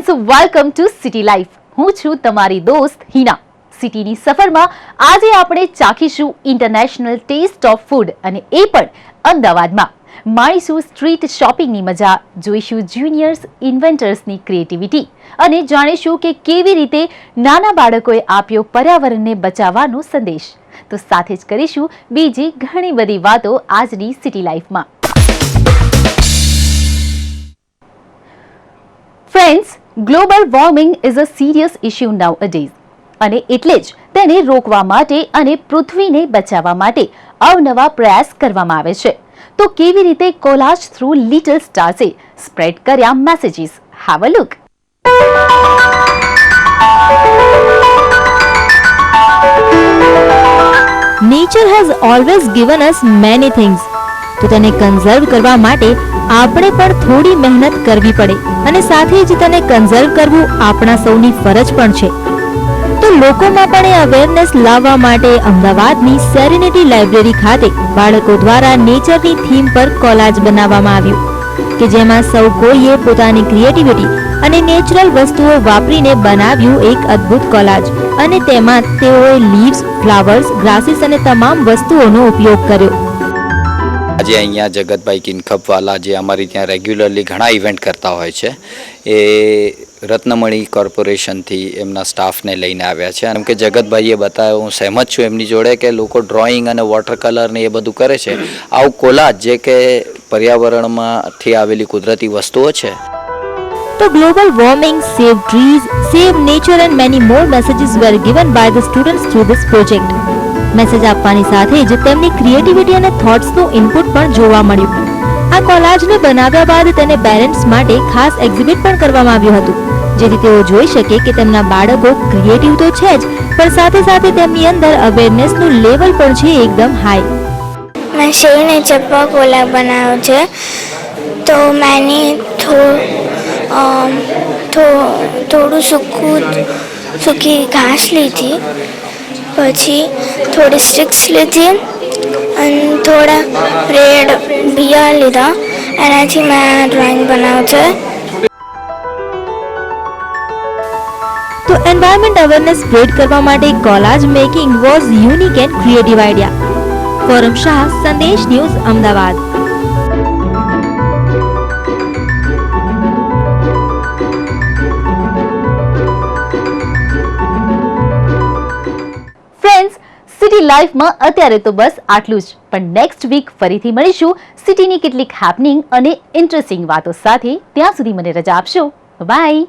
Friends, welcome to city life. હું છું તમારી દોસ્ત હિના. સિટીની સફરમાં આજે આપણે ચાખીશું ઇન્ટરનેશનલ ટેસ્ટ ઓફ ફૂડ, અને એ પણ અમદાવાદમાં. માણીશું સ્ટ્રીટ શોપિંગની મજા, જોઈશું જુનિયર્સ ઇન્વેન્ટર્સની ક્રિએટિવિટી અને જાણીશું કે કેવી રીતે નાના બાળકોએ આપ્યો પર્યાવરણને બચાવવાનો સંદેશ. તો સાથે જ કરીશું બીજી ઘણી બધી વાતો આજની સિટી લાઈફમાં. Friends, global warming is a serious issue nowadays, અને એટલે જ તેને રોકવા માટે અને પૃથ્વીને બચાવવા માટે અવનવા પ્રયાસ કરવામાં આવે છે. તો કેવી રીતે કોલાજ થ્રુ લિટલ સ્ટાર્સે સ્પ્રેડ કર્યા messages? Have a look. Nature has always given us many things. તો તેને કન્ઝર્વ કરવા માટે આપણે પણ થોડી મહેનત કરવી પડે, અને સાથે જ તેને કન્ઝર્વ કરવું આપણા સૌની ફરજ પણ છે. તો લોકોમાં પણ એ અવેરનેસ લાવવા માટે અમદાવાદની સેરેનિટી લાઇબ્રેરી ખાતે બાળકો દ્વારા નેચરની થીમ પર કોલાજ બનાવવામાં આવ્યું, કે જેમાં સૌ કોઈએ પોતાની ક્રિએટિવિટી અને નેચરલ વસ્તુઓ વાપરીને બનાવ્યું એક અદ્ભુત કોલાજ. અને તેમાં તેઓએ લીવ્સ, ફ્લાવર્સ, ગ્રાસીસ અને તમામ વસ્તુઓનો ઉપયોગ કર્યો. આજે અહીંયા જગતભાઈ કિનખપવાલા, જે અમારી ત્યાં રેગ્યુલરલી ઘણા ઇવેન્ટ કરતા હોય છે, એ રત્નમણી કોર્પોરેશનથી એમના સ્ટાફને લઈને આવ્યા છે. એમ કે જગતભાઈએ બતાવ્યું, હું સહેમત છું એમની જોડે, કે લોકો ડ્રોઈંગ અને વોટર કલર ને એ બધું કરે છે. આવું કોલાજ જે કે પર્યાવરણમાંથી આવેલી કુદરતી વસ્તુઓ છે. તો global warming, save trees, save nature and many more messages were given by the students through this project. Message આપવાની સાથે જ તેમની ક્રિએટિવિટી અને થોટ્સનું ઇનપુટ પણ જોવા મળ્યું. આ કોલાજને બનાવ્યા બાદ તેને પેરેન્ટ્સ માટે ખાસ એક્ઝિબિટ પણ કરવામાં આવ્યું હતું, જેથી તેઓ જોઈ શકે કે તેમના બાળકો ક્રિએટિવ તો છે જ, પણ સાથે સાથે તેમની અંદર અવેરનેસનું લેવલ પણ છે એકદમ હાઈ. मैं सेव नेचर पर कोला बनाया है. तो मैंने थोड़ू सूखी घास ली थी, પછી થોડી સ્ટિક્સ લીધી અને થોડા રેડ બિયા લીધા. એનાથી મેં ડ્રોઈંગ બનાવ્યું છે. તો એન્વાયરમેન્ટ અવેરનેસ સ્પ્રેડ કરવા માટે collage making was unique and creative idea. Forum Shah, સંદેશ ન્યૂઝ, અમદાવાદ. સિટી લાઈફમાં અત્યારે તો બસ આટલું જ, પણ નેક્સ્ટ વીક ફરીથી મળીશું સિટીની કેટલીક હેપનિંગ અને ઇન્ટરેસ્ટિંગ વાતો સાથે. ત્યાં સુધી મને રજા આપશો. બાય.